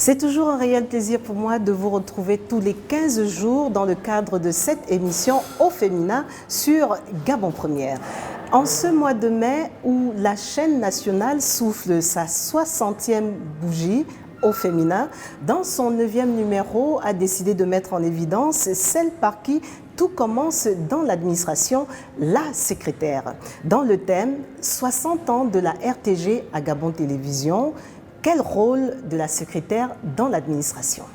C'est toujours un réel plaisir pour moi de vous retrouver tous les 15 jours dans le cadre de cette émission Au Féminin sur Gabon Première. En ce mois de mai où la chaîne nationale souffle sa 60e bougie Au Féminin, dans son 9e numéro, a décidé de mettre en évidence celle par qui tout commence dans l'administration, la secrétaire. Dans le thème « 60 ans de la RTG à Gabon Télévision », quel rôle de la secrétaire dans l'administration?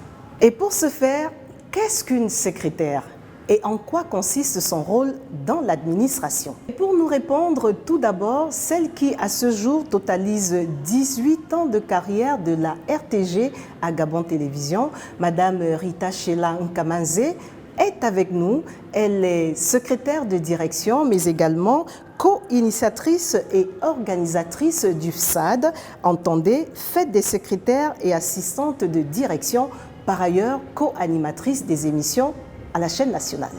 Et pour ce faire, qu'est-ce qu'une secrétaire? Et en quoi consiste son rôle dans l'administration? Pour nous répondre, tout d'abord, celle qui, à ce jour, totalise 18 ans de carrière de la RTG à Gabon Télévision, Madame Rita Sheila Nkamanze, est avec nous. Elle est secrétaire de direction, mais également co-initiatrice et organisatrice du FSAD, entendez, Fête des secrétaires et assistantes de direction, par ailleurs co-animatrice des émissions à la chaîne nationale.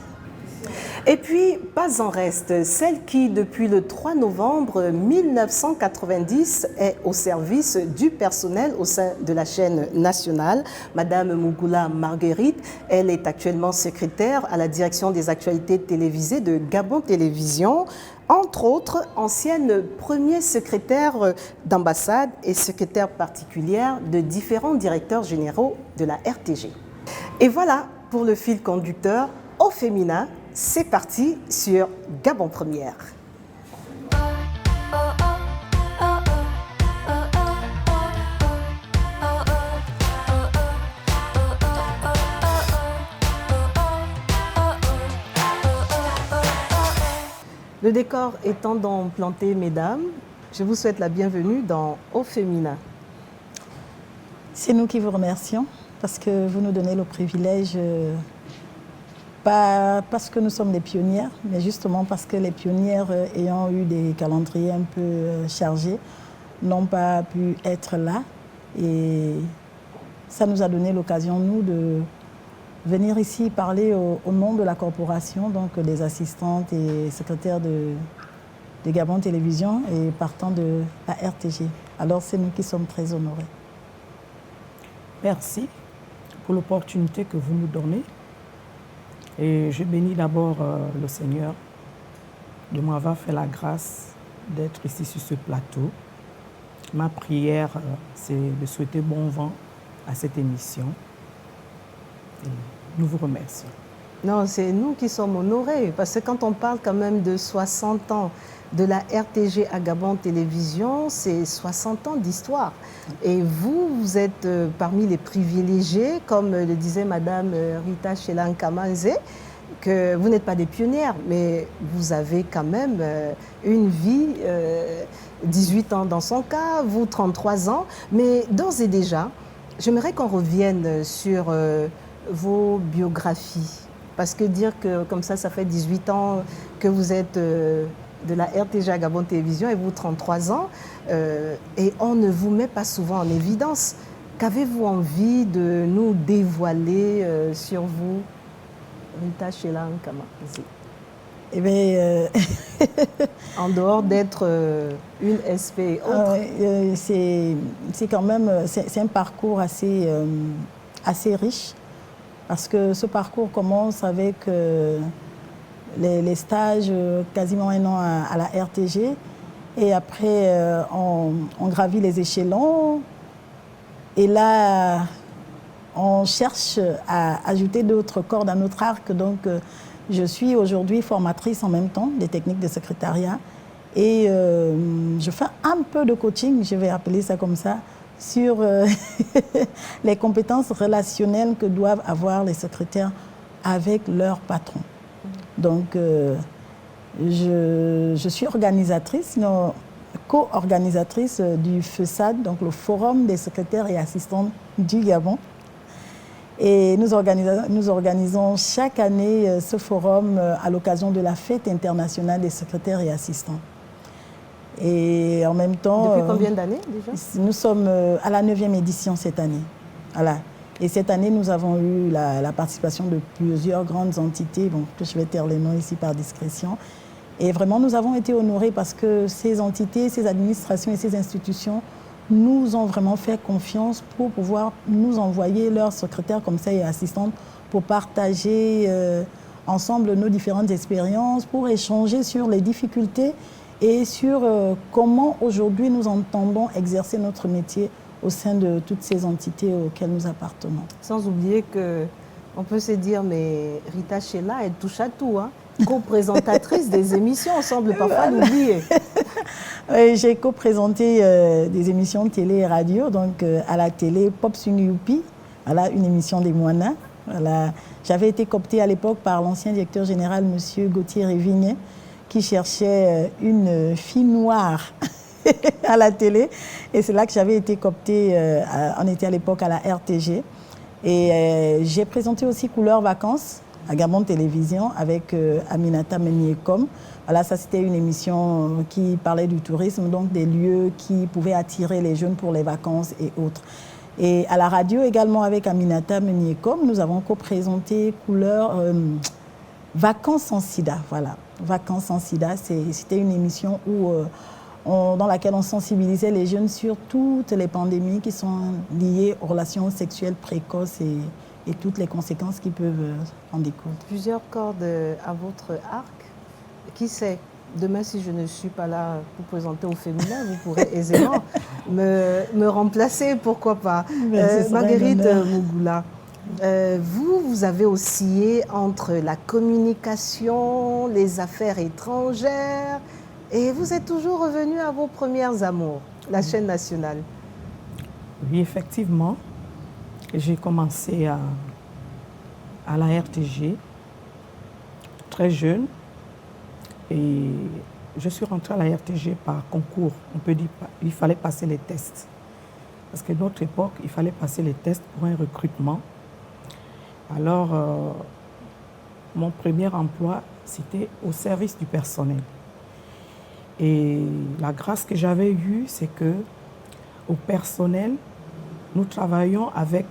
Et puis, pas en reste, celle qui, depuis le 3 novembre 1990, est au service du personnel au sein de la chaîne nationale, Madame Mougoula Marguerite. Elle est actuellement secrétaire à la direction des actualités télévisées de Gabon Télévision, entre autres, ancienne première secrétaire d'ambassade et secrétaire particulière de différents directeurs généraux de la RTG. Et voilà pour le fil conducteur Au Féminin. C'est parti sur Gabon Première. Le décor étant donc planté, mesdames, je vous souhaite la bienvenue dans Au Féminin. C'est nous qui vous remercions parce que vous nous donnez le privilège, pas parce que nous sommes des pionnières, mais justement parce que les pionnières ayant eu des calendriers un peu chargés n'ont pas pu être là. Et ça nous a donné l'occasion, nous, de venir ici parler au nom de la corporation, donc des assistantes et secrétaires de Gabon Télévision et partant de la RTG. Alors c'est nous qui sommes très honorés. Merci pour l'opportunité que vous nous donnez. Et je bénis d'abord le Seigneur de m'avoir fait la grâce d'être ici sur ce plateau. Ma prière, c'est de souhaiter bon vent à cette émission. Et nous vous remercions. Non, c'est nous qui sommes honorés, parce que quand on parle quand même de 60 ans de la RTG à Gabon Télévision, c'est 60 ans d'histoire. Et vous, vous êtes parmi les privilégiés, comme le disait Madame Rita Sheila Nkamanze, que vous n'êtes pas des pionnières, mais vous avez quand même une vie, 18 ans dans son cas, vous 33 ans. Mais d'ores et déjà, j'aimerais qu'on revienne sur vos biographies. Parce que dire que comme ça fait 18 ans que vous êtes de la RTG à Gabon Télévision et vous 33 ans, et on ne vous met pas souvent en évidence. Qu'avez-vous envie de nous dévoiler sur vous, Rita Sheila Nkamanze? Eh bien, en dehors d'être une SP et autres. C'est quand même c'est un parcours assez riche. Parce que ce parcours commence avec les stages, quasiment un an à la RTG. Et après, on gravit les échelons. Et là, on cherche à ajouter d'autres cordes à notre arc. Donc, je suis aujourd'hui formatrice en même temps des techniques de secrétariat. Et je fais un peu de coaching, je vais appeler ça comme ça, sur les compétences relationnelles que doivent avoir les secrétaires avec leur patron. Donc, je suis organisatrice, co-organisatrice du FSAD, donc le Forum des secrétaires et assistantes du Gabon. Et nous organisons chaque année ce forum à l'occasion de la Fête internationale des secrétaires et assistants. Et en même temps... Depuis combien d'années déjà? Nous sommes à la 9e édition cette année. Voilà. Et cette année, nous avons eu la participation de plusieurs grandes entités, bon, que je vais taire les noms ici par discrétion. Et vraiment, nous avons été honorés parce que ces entités, ces administrations et ces institutions nous ont vraiment fait confiance pour pouvoir nous envoyer leurs secrétaires comme ça et assistantes pour partager ensemble nos différentes expériences, pour échanger sur les difficultés et sur comment aujourd'hui nous entendons exercer notre métier au sein de toutes ces entités auxquelles nous appartenons. Sans oublier qu'on peut se dire, mais Rita Sheila, elle touche à tout, hein. Co-présentatrice des émissions, on semble parfois l'oublier. J'ai co-présenté des émissions télé et radio, donc à la télé Pop Swing Youpi, voilà, une émission des Moana. Voilà. J'avais été cooptée à l'époque par l'ancien directeur général, M. Gauthier Révigné, qui cherchait une fille noire à la télé. Et c'est là que j'avais été cooptée, on était à l'époque à la RTG. Et j'ai présenté aussi Couleur Vacances à Gabon Télévision avec Aminata Meniekom. Voilà, ça c'était une émission qui parlait du tourisme, donc des lieux qui pouvaient attirer les jeunes pour les vacances et autres. Et à la radio également avec Aminata Meniekom, nous avons co-présenté Couleur Vacances sans sida. Voilà, Vacances sans sida, c'était une émission où, dans laquelle on sensibilisait les jeunes sur toutes les pandémies qui sont liées aux relations sexuelles précoces et toutes les conséquences qui peuvent en découler. Plusieurs cordes à votre arc. Qui sait, demain, si je ne suis pas là pour présenter au féminin, vous pourrez aisément me remplacer, pourquoi pas. Marguerite Mougoula, vous avez oscillé entre la communication, les affaires étrangères, et vous êtes toujours revenu à vos premières amours, la chaîne nationale. Oui, effectivement. J'ai commencé à la RTG, très jeune, et je suis rentrée à la RTG par concours. On peut dire qu'il fallait passer les tests. Parce qu'à notre époque, il fallait passer les tests pour un recrutement. Alors, mon premier emploi, c'était au service du personnel. Et la grâce que j'avais eue, c'est que au personnel, nous travaillions avec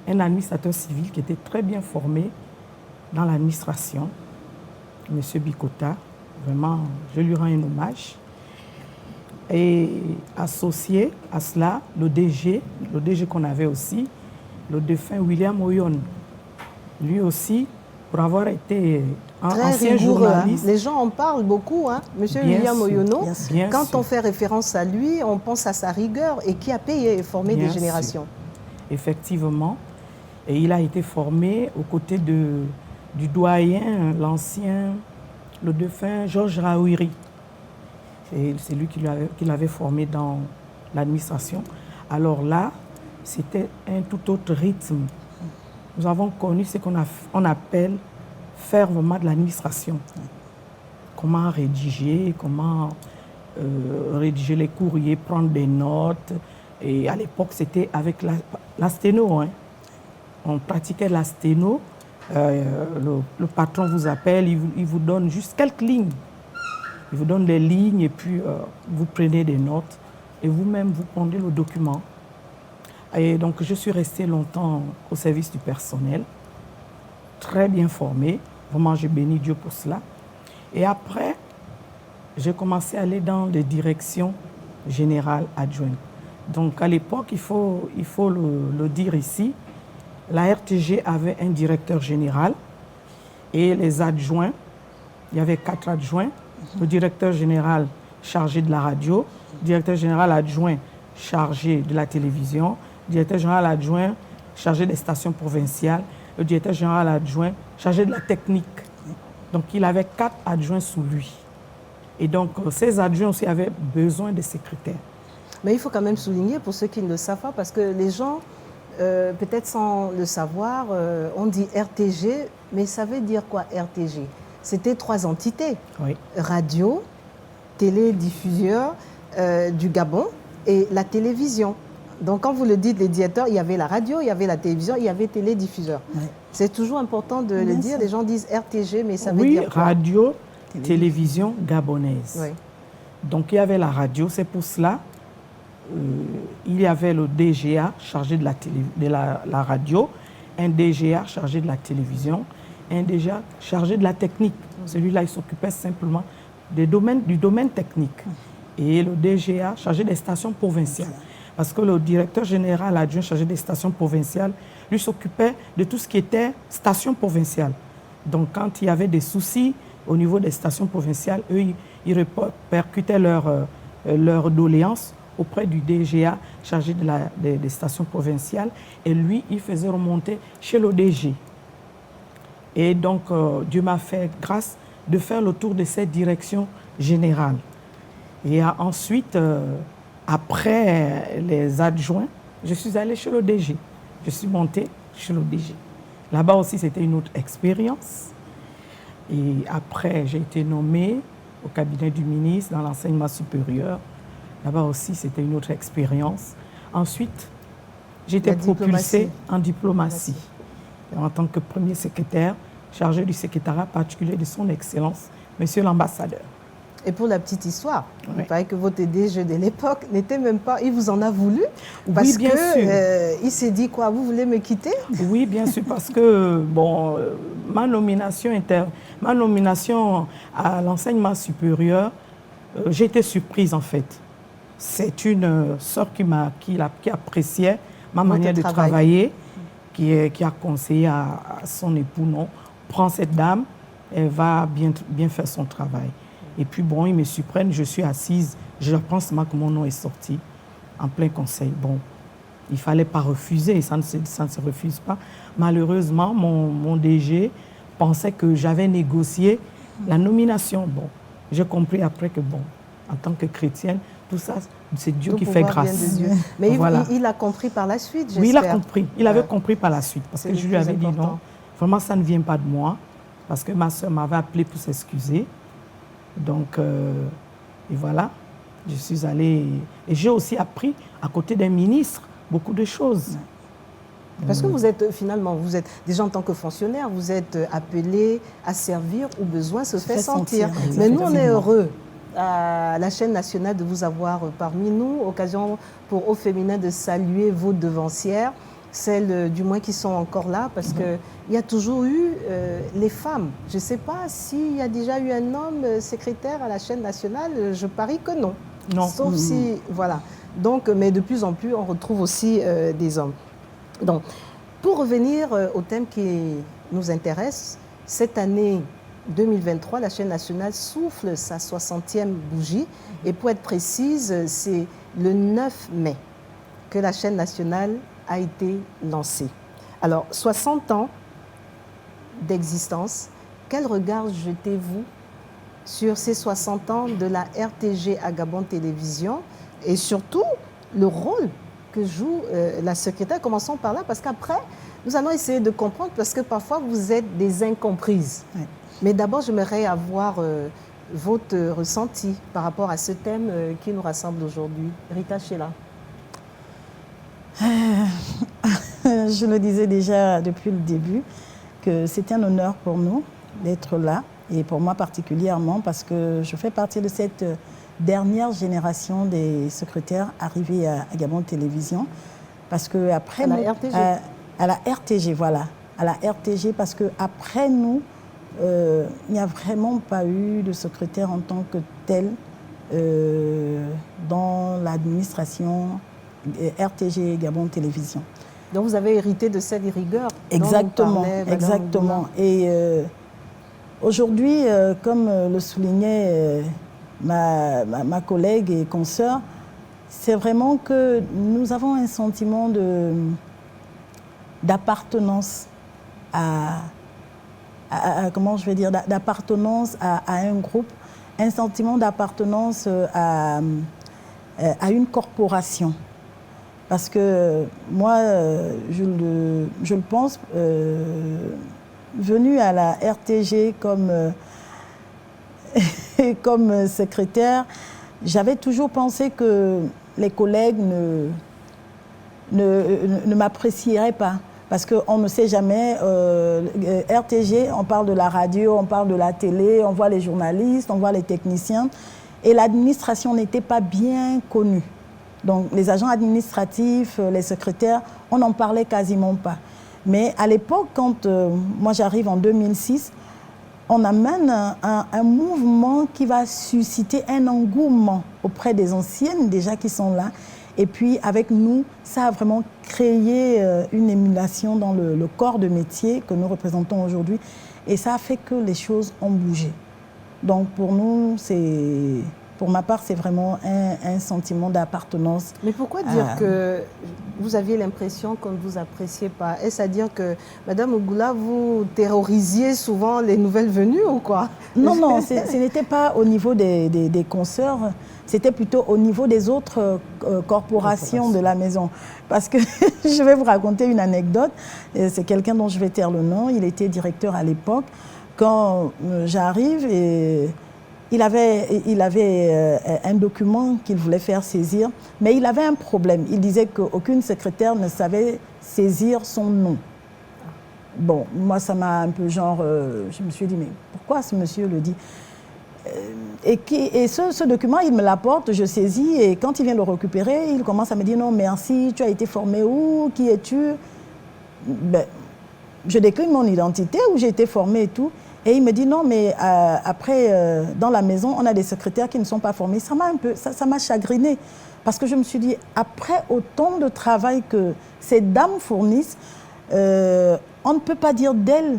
un administrateur civil qui était très bien formé dans l'administration, M. Bikota. Vraiment, je lui rends un hommage. Et associé à cela, le DG qu'on avait aussi, le défunt William Oyon. Lui aussi, pour avoir été un ancien journaliste. Hein. Les gens en parlent beaucoup, hein. Monsieur William Oyono. Quand on fait référence à lui, on pense à sa rigueur et qui a payé et formé des générations. Effectivement. Et il a été formé aux côtés du doyen, l'ancien, le défunt Georges Raouiri. C'est lui qui l'avait formé dans l'administration. Alors là, c'était un tout autre rythme. Nous avons connu ce qu'on appelle faire vraiment de l'administration. Comment rédiger, rédiger les courriers, prendre des notes. Et à l'époque, c'était avec la sténo. Hein. On pratiquait la sténo. Le patron vous appelle, il vous donne juste quelques lignes. Il vous donne des lignes et puis vous prenez des notes et vous-même vous prenez le document. Et donc je suis restée longtemps au service du personnel, très bien formée. Vraiment, je bénis Dieu pour cela. Et après, j'ai commencé à aller dans les directions générales adjointes. Donc à l'époque, il faut le dire ici, la RTG avait un directeur général et les adjoints, il y avait 4 adjoints. Le directeur général chargé de la radio, le directeur général adjoint chargé de la télévision, le directeur général adjoint chargé des stations provinciales, le directeur général adjoint chargé de la technique. Donc il avait 4 adjoints sous lui. Et donc ces adjoints aussi avaient besoin de secrétaires. Mais il faut quand même souligner pour ceux qui ne le savent pas, parce que les gens, peut-être sans le savoir, on dit RTG, mais ça veut dire quoi RTG? C'était 3 entités, oui. Radio, télédiffuseur du Gabon et la télévision. Donc quand vous le dites, les directeurs, il y avait la radio, il y avait la télévision, il y avait télédiffuseur. Oui. C'est toujours important de le dire, les gens disent RTG, mais ça veut dire quoi? Radio, télévision gabonaise. Oui. Donc il y avait la radio, c'est pour cela, il y avait le DGA chargé de la radio, un DGA chargé de la télévision, un DGA chargé de la technique. Celui-là, il s'occupait simplement du domaine technique. Et le DGA chargé des stations provinciales. parce que le directeur général adjoint chargé des stations provinciales, lui s'occupait de tout ce qui était station provinciale. Donc quand il y avait des soucis au niveau des stations provinciales, eux, ils répercutaient leur doléance auprès du DGA chargé des stations provinciales, et lui, il faisait remonter chez l'ODG. Et donc, Dieu m'a fait grâce de faire le tour de cette direction générale. Et ensuite, après les adjoints, je suis allée chez l'ODG. Je suis montée chez l'ODG. Là-bas aussi, c'était une autre expérience. Et après, j'ai été nommée au cabinet du ministre dans l'enseignement supérieur. Là-bas aussi, c'était une autre expérience. Ensuite, j'ai été propulsée en diplomatie. En tant que premier secrétaire, chargé du secrétariat particulier de son Excellence, Monsieur l'ambassadeur. Et pour la petite histoire, il paraît que votre DG de l'époque n'était même pas, il vous en a voulu, parce oui, bien sûr. Il s'est dit quoi, vous voulez me quitter? Oui, bien sûr, parce que bon, ma nomination à l'enseignement supérieur, j'ai été surprise en fait. C'est une sœur qui appréciait ma manière de travailler, qui a conseillé à son époux, non, prends cette dame, elle va bien faire son travail. Et puis bon, ils me surprennent, je suis assise, je pense que mon nom est sorti en plein conseil. Bon, il ne fallait pas refuser, ça ne se refuse pas. Malheureusement, mon DG pensait que j'avais négocié la nomination. Bon, j'ai compris après que bon, en tant que chrétienne, tout ça, c'est Dieu qui fait grâce. Mais voilà. il a compris par la suite, j'espère. Oui, il a compris. Il avait compris par la suite. Parce que je lui avais dit non, vraiment, ça ne vient pas de moi. Parce que ma soeur m'avait appelé pour s'excuser. Donc, et voilà, je suis allée. Et j'ai aussi appris, à côté d'un ministre, beaucoup de choses. Parce que vous êtes déjà en tant que fonctionnaire, vous êtes appelé à servir où besoin se fait sentir. Mais nous, on est heureux à la chaîne nationale de vous avoir parmi nous. Occasion pour Au Féminin de saluer vos devancières, celles du moins qui sont encore là, parce qu'il y a toujours eu les femmes. Je ne sais pas s'il y a déjà eu un homme secrétaire à la chaîne nationale, je parie que non. Non. Sauf si, voilà. Donc, mais de plus en plus, on retrouve aussi des hommes. Donc, pour revenir au thème qui nous intéresse, cette année 2023, la chaîne nationale souffle sa 60e bougie. Et pour être précise, c'est le 9 mai que la chaîne nationale a été lancée. Alors, 60 ans d'existence, quel regard jetez-vous sur ces 60 ans de la RTG à Gabon Télévision et surtout le rôle que joue la secrétaire? Commençons par là, parce qu'après, nous allons essayer de comprendre, parce que parfois vous êtes des incomprises. Oui. Mais d'abord, j'aimerais avoir votre ressenti par rapport à ce thème qui nous rassemble aujourd'hui. Rita Sheila. Je le disais déjà depuis le début, que c'était un honneur pour nous d'être là, et pour moi particulièrement, parce que je fais partie de cette dernière génération des secrétaires arrivés à Gabon Télévision. Parce que après la RTG. À la RTG, voilà. À la RTG, parce qu'après nous, il n'y a vraiment pas eu de secrétaire en tant que tel dans l'administration RTG et Gabon Télévision. Donc vous avez hérité de cette rigueur. Exactement, exactement. Et aujourd'hui, comme le soulignait ma collègue et consoeur, c'est vraiment que nous avons un sentiment d'appartenance comment je vais dire, d'appartenance à un groupe, un sentiment d'appartenance à une corporation. Parce que moi, je le pense, venu à la RTG comme secrétaire, j'avais toujours pensé que les collègues ne m'apprécieraient pas. Parce qu'on ne sait jamais, RTG, on parle de la radio, on parle de la télé, on voit les journalistes, on voit les techniciens. Et l'administration n'était pas bien connue. Donc les agents administratifs, les secrétaires, on n'en parlait quasiment pas. Mais à l'époque, quand moi j'arrive en 2006, on amène un mouvement qui va susciter un engouement auprès des anciennes déjà qui sont là. Et puis, avec nous, ça a vraiment créé une émulation dans le corps de métier que nous représentons aujourd'hui. Et ça a fait que les choses ont bougé. Donc, pour nous, pour ma part, c'est vraiment un sentiment d'appartenance. Mais pourquoi dire que vous aviez l'impression qu'on ne vous appréciait pas? Est-ce à dire que, Madame Ougoula, vous terrorisiez souvent les nouvelles venues ou quoi? Non, non, ce n'était pas au niveau des consoeurs, c'était plutôt au niveau des autres corporations de la maison. Parce que je vais vous raconter une anecdote. C'est quelqu'un dont je vais taire le nom. Il était directeur à l'époque. Quand j'arrive, il avait un document qu'il voulait faire saisir, mais il avait un problème. Il disait qu'aucune secrétaire ne savait saisir son nom. Bon, moi, ça m'a un peu genre... je me suis dit, mais pourquoi ce monsieur le dit? Et ce document, il me l'apporte, je saisis, et quand il vient le récupérer, il commence à me dire, non, merci, tu as été formé où? Qui es-tu? Ben, je décline mon identité, où j'ai été formée et tout. Et il me dit, non, mais après, dans la maison, on a des secrétaires qui ne sont pas formés. Ça m'a chagrinée. Parce que je me suis dit, après autant de travail que ces dames fournissent, on ne peut pas dire d'elles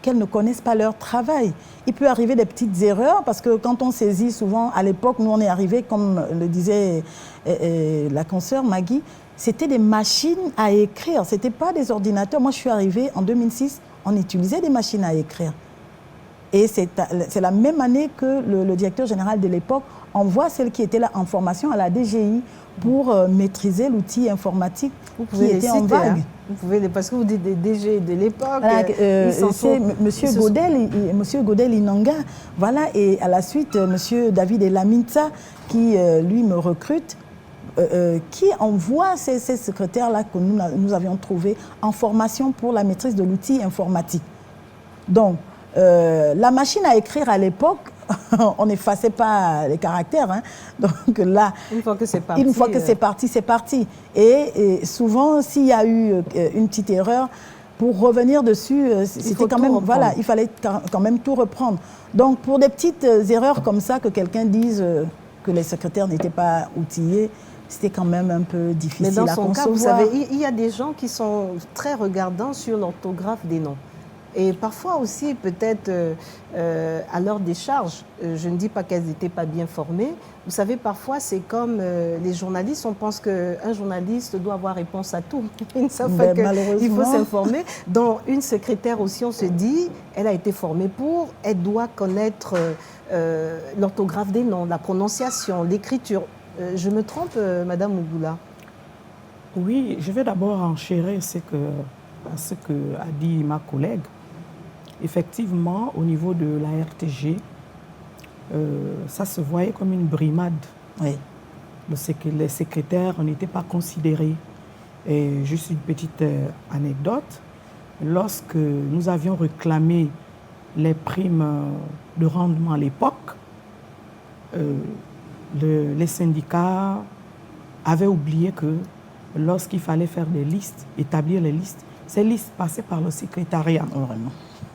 qu'elles ne connaissent pas leur travail. Il peut arriver des petites erreurs, parce que quand on saisit souvent, à l'époque, nous on est arrivé, comme le disait la consoeur Maggie, c'était des machines à écrire, ce n'était pas des ordinateurs. Moi je suis arrivée en 2006, on utilisait des machines à écrire. Et c'est la même année que le directeur général de l'époque envoie celle qui était là en formation à la DGI pour maîtriser l'outil informatique qui était en vague. Hein. Vous pouvez, parce que vous dites des DG de l'époque. Voilà, c'est Monsieur Godel Inanga, voilà, et à la suite, Monsieur David Elaminta, qui lui me recrute, qui envoie ces secrétaires-là que nous avions trouvés en formation pour la maîtrise de l'outil informatique. Donc, la machine à écrire à l'époque, on n'effaçait pas les caractères. Hein. Donc là, une fois que c'est parti, c'est parti. Et souvent, s'il y a eu une petite erreur, pour revenir dessus, c'était quand même, voilà, il fallait quand même tout reprendre. Donc pour des petites erreurs comme ça, que quelqu'un dise que les secrétaires n'étaient pas outillés, c'était quand même un peu difficile à concevoir. Mais dans son cas, vous savez, il y a des gens qui sont très regardants sur l'orthographe des noms. Et parfois aussi, peut-être à leur décharge, je ne dis pas qu'elles n'étaient pas bien formées. Vous savez, parfois, c'est comme les journalistes, on pense qu'un journaliste doit avoir réponse à tout. Ils ne savent pas qu'il faut s'informer. Dans une secrétaire aussi, on se dit, elle a été formée pour, elle doit connaître l'orthographe des noms, la prononciation, l'écriture. Je me trompe, Madame Ougoula? Oui, je vais d'abord enchérir à ce que a dit ma collègue. Effectivement, au niveau de la RTG, ça se voyait comme une brimade. Oui. Les secrétaires n'étaient pas considérés. Et juste une petite anecdote, lorsque nous avions réclamé les primes de rendement à l'époque, les syndicats avaient oublié que lorsqu'il fallait faire des listes, établir les listes, ces listes passaient par le secrétariat. Oh, vraiment.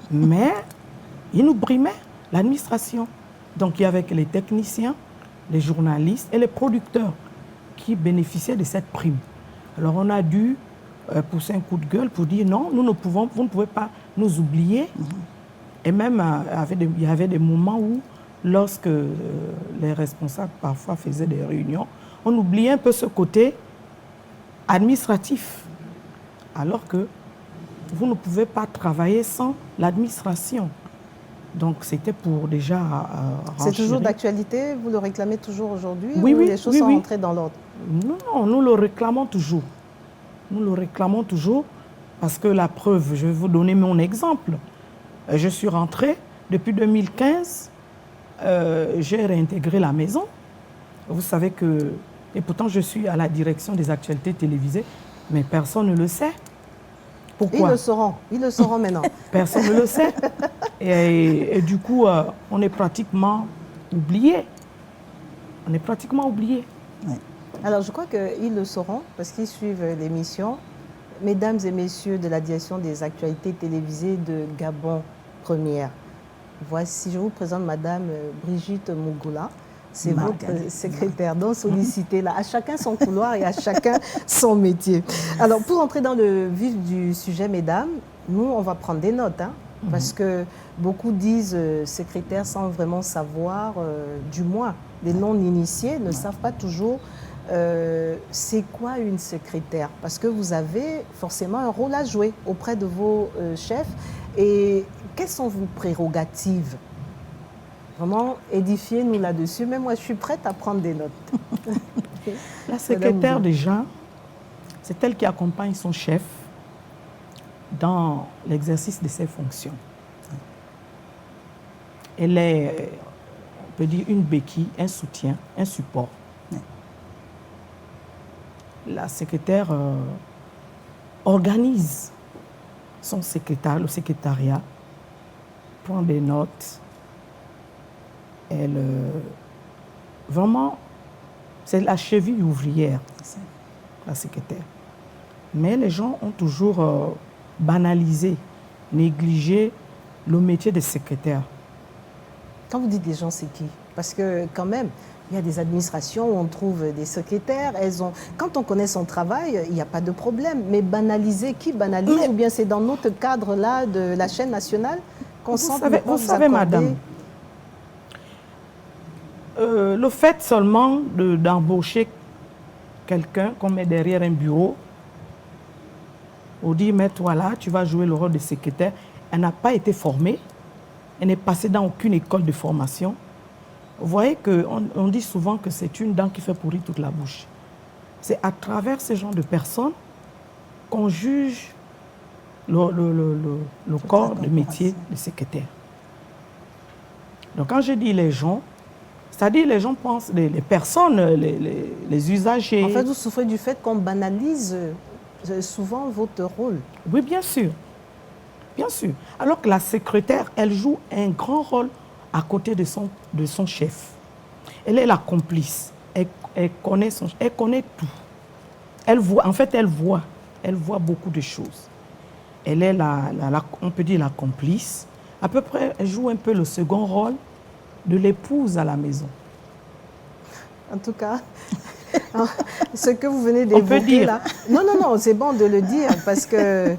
Mais ils nous brimaient, l'administration. Donc il y avait que les techniciens, les journalistes et les producteurs qui bénéficiaient de cette prime. Alors on a dû pousser un coup de gueule pour dire non, vous ne pouvez pas nous oublier. Et même il y avait des moments où, lorsque les responsables parfois faisaient des réunions, on oubliait un peu ce côté administratif. Alors que vous ne pouvez pas travailler sans l'administration. Donc, c'était pour déjà... C'est toujours d'actualité? Vous le réclamez toujours aujourd'hui? Oui, ou oui. Les choses sont rentrées dans l'ordre? Non, nous le réclamons toujours. Nous le réclamons toujours parce que la preuve, je vais vous donner mon exemple. Je suis rentrée depuis 2015. J'ai réintégré la maison. Vous savez que... Et pourtant, je suis à la direction des actualités télévisées, mais personne ne le sait. Pourquoi? Ils le sauront maintenant. Personne ne le sait. Et du coup, on est pratiquement oublié. On est pratiquement oublié. Ouais. Alors, je crois qu'ils le sauront parce qu'ils suivent l'émission. Mesdames et messieurs de la direction des actualités télévisées de Gabon Première, voici, je vous présente Madame Brigitte Mougoula. C'est votre secrétaire, donc sollicité là. À chacun son couloir et à chacun son métier. Alors, pour entrer dans le vif du sujet, mesdames, nous, on va prendre des notes, hein, parce que beaucoup disent secrétaire sans vraiment savoir, du moins, les non-initiés ne savent pas toujours c'est quoi une secrétaire. Parce que vous avez forcément un rôle à jouer auprès de vos chefs. Et quelles sont vos prérogatives? Vraiment, édifiez-nous là-dessus. Mais moi, je suis prête à prendre des notes. La secrétaire, déjà, c'est elle qui accompagne son chef dans l'exercice de ses fonctions. Elle est, on peut dire, une béquille, un soutien, un support. La secrétaire organise son secrétaire, le secrétariat, prend des notes. Elle, vraiment, c'est la cheville ouvrière, la secrétaire. Mais les gens ont toujours banalisé, négligé le métier de secrétaire. Quand vous dites des gens, c'est qui? Parce que quand même, il y a des administrations où on trouve des secrétaires. Quand on connaît son travail, il n'y a pas de problème. Mais banaliser, qui banalise? Ou bien c'est dans notre cadre-là de la chaîne nationale qu'on sent que vous savez, madame, le fait seulement d'embaucher quelqu'un qu'on met derrière un bureau, on dit, mets-toi là, tu vas jouer le rôle de secrétaire. Elle n'a pas été formée, elle n'est passée dans aucune école de formation. Vous voyez qu'on dit souvent que c'est une dent qui fait pourrir toute la bouche. C'est à travers ce genre de personnes qu'on juge le corps de métier de secrétaire. Donc quand je dis les gens, c'est-à-dire les gens pensent, les personnes, les usagers. En fait, vous souffrez du fait qu'on banalise souvent votre rôle. Oui, bien sûr. Bien sûr. Alors que la secrétaire, elle joue un grand rôle à côté de son chef. Elle est la complice. Elle connaît tout. Elle voit, en fait, elle voit beaucoup de choses. Elle est on peut dire la complice. À peu près, elle joue un peu le second rôle de l'épouse à la maison. En tout cas, ce que vous venez d'évoquer là... Non, c'est bon de le dire parce que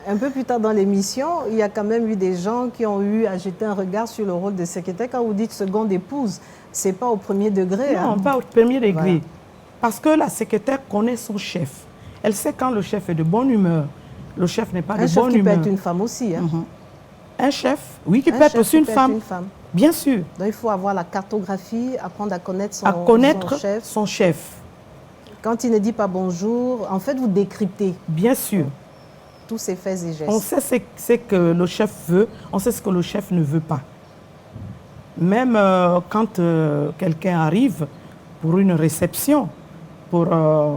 un peu plus tard dans l'émission, il y a quand même eu des gens qui ont eu à jeter un regard sur le rôle de secrétaire. Quand vous dites seconde épouse, ce n'est pas au premier degré. Non, pas au premier degré. Voilà. Parce que la secrétaire connaît son chef. Elle sait quand le chef est de bonne humeur, le chef n'est pas de bonne humeur. Un chef qui peut être une femme aussi. Hein. Un chef, oui, qui peut être aussi une femme. Bien sûr. Donc il faut avoir la cartographie, apprendre à connaître son chef. Quand il ne dit pas bonjour, en fait, vous décryptez. Bien sûr. Tous ses faits et gestes. On sait ce que le chef veut, on sait ce que le chef ne veut pas. Même quand quelqu'un arrive pour une réception, pour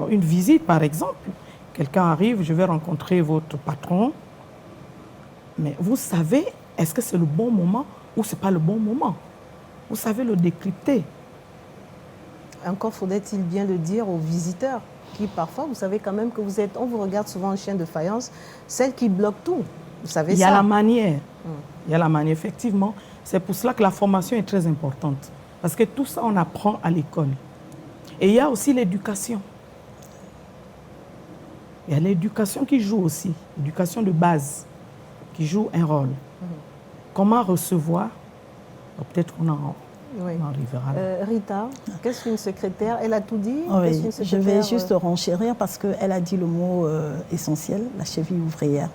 une visite par exemple, quelqu'un arrive, je vais rencontrer votre patron, mais vous savez, est-ce que c'est le bon moment ou ce n'est pas le bon moment? Vous savez le décrypter. Encore faudrait-il bien le dire aux visiteurs qui parfois, vous savez quand même que on vous regarde souvent en chien de faïence, celle qui bloque tout. Vous savez ça. Il y a la manière. Il y a la manière, effectivement. C'est pour cela que la formation est très importante. Parce que tout ça, on apprend à l'école. Et il y a aussi l'éducation. Il y a l'éducation qui joue aussi, l'éducation de base, qui joue un rôle. Comment recevoir? Peut-être qu'on en arrivera là. Rita, qu'est-ce qu'une secrétaire? Elle a tout dit. Oui, je vais juste renchérir parce qu'elle a dit le mot essentiel, la cheville ouvrière.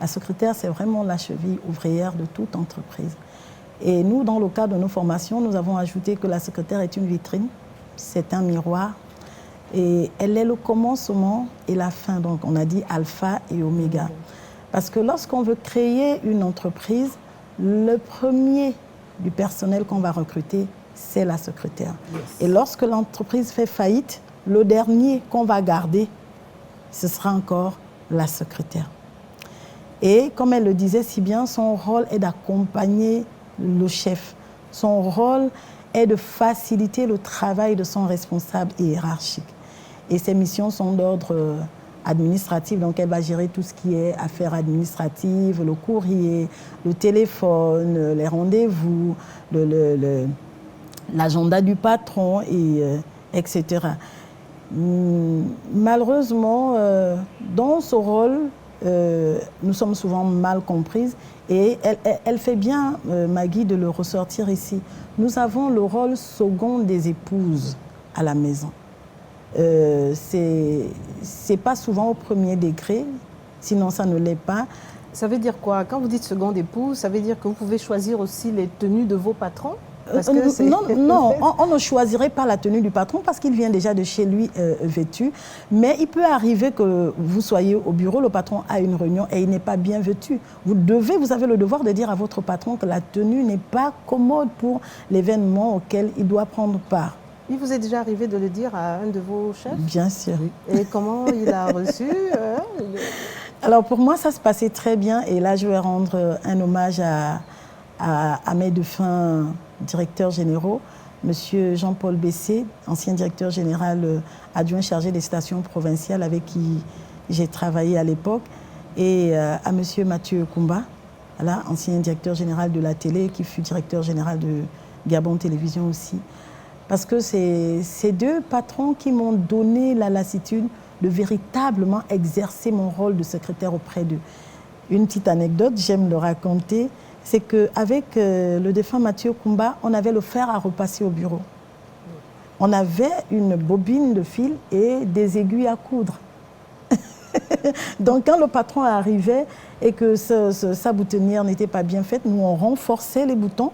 La secrétaire, c'est vraiment la cheville ouvrière de toute entreprise. Et nous, dans le cadre de nos formations, nous avons ajouté que la secrétaire est une vitrine, c'est un miroir. Et elle est le commencement et la fin. Donc, on a dit alpha et oméga. Parce que lorsqu'on veut créer une entreprise, le premier du personnel qu'on va recruter, c'est la secrétaire. Yes. Et lorsque l'entreprise fait faillite, le dernier qu'on va garder, ce sera encore la secrétaire. Et comme elle le disait si bien, son rôle est d'accompagner le chef. Son rôle est de faciliter le travail de son responsable hiérarchique. Et ses missions sont d'ordre administratif, donc elle va gérer tout ce qui est affaires administratives, le courrier, le téléphone, les rendez-vous, l'agenda du patron, etc. Malheureusement, dans ce rôle, nous sommes souvent mal comprises et elle fait bien, Maggie, de le ressortir ici. Nous avons le rôle second des épouses à la maison. C'est pas souvent au premier degré, sinon ça ne l'est pas. Ça veut dire quoi? Quand vous dites seconde épouse, ça veut dire que vous pouvez choisir aussi les tenues de vos patrons? Non, on ne choisirait pas la tenue du patron parce qu'il vient déjà de chez lui vêtu. Mais il peut arriver que vous soyez au bureau, le patron a une réunion et il n'est pas bien vêtu. Vous avez le devoir de dire à votre patron que la tenue n'est pas commode pour l'événement auquel il doit prendre part. Il vous est déjà arrivé de le dire à un de vos chefs? Bien sûr. Et comment il a reçu Alors pour moi, ça se passait très bien. Et là, je vais rendre un hommage à mes défunts directeurs généraux, Monsieur Jean-Paul Bessé, ancien directeur général adjoint chargé des stations provinciales avec qui j'ai travaillé à l'époque, et à Monsieur Mathieu Kumba, voilà, ancien directeur général de la télé, qui fut directeur général de Gabon Télévision aussi. Parce que c'est ces deux patrons qui m'ont donné la lassitude de véritablement exercer mon rôle de secrétaire auprès d'eux. Une petite anecdote, j'aime le raconter, c'est qu'avec le défunt Mathieu Kumba, on avait le fer à repasser au bureau. On avait une bobine de fil et des aiguilles à coudre. Donc quand le patron arrivait et que sa boutonnière n'était pas bien faite, nous on renforçait les boutons,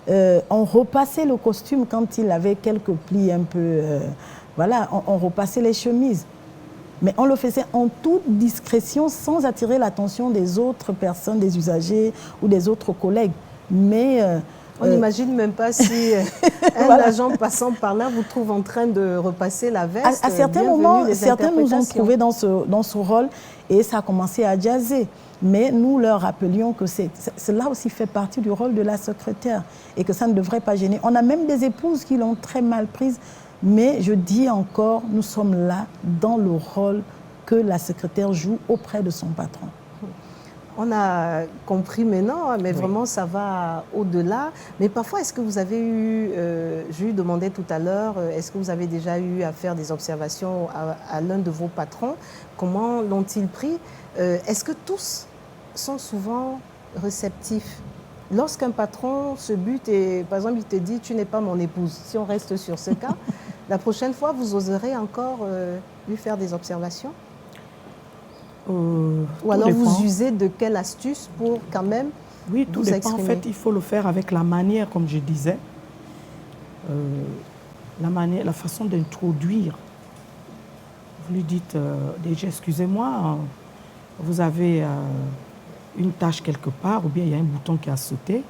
on repassait le costume quand il avait quelques plis un peu... voilà, on repassait les chemises. Mais on le faisait en toute discrétion, sans attirer l'attention des autres personnes, des usagers ou des autres collègues. Mais on n'imagine même pas si un agent passant par là vous trouve en train de repasser la veste. À certains moments, certains nous ont trouvés dans ce rôle et ça a commencé à jaser. Mais nous leur rappelions que cela aussi fait partie du rôle de la secrétaire et que ça ne devrait pas gêner. On a même des épouses qui l'ont très mal prise. Mais je dis encore, nous sommes là dans le rôle que la secrétaire joue auprès de son patron. On a compris maintenant, mais vraiment ça va au-delà. Mais parfois, est-ce que vous avez eu, je lui demandais tout à l'heure, est-ce que vous avez déjà eu à faire des observations à l'un de vos patrons? Comment l'ont-ils pris? Est-ce que tous sont souvent réceptifs? Lorsqu'un patron se bute et, par exemple, il te dit « tu n'es pas mon épouse », si on reste sur ce cas, la prochaine fois, vous oserez encore lui faire des observations? Ou alors vous usez de quelle astuce pour quand même Oui, tout dépend. En fait, il faut le faire avec la manière, comme je disais, la façon d'introduire. Vous lui dites déjà, excusez-moi, vous avez une tâche quelque part, ou bien il y a un bouton qui a sauté,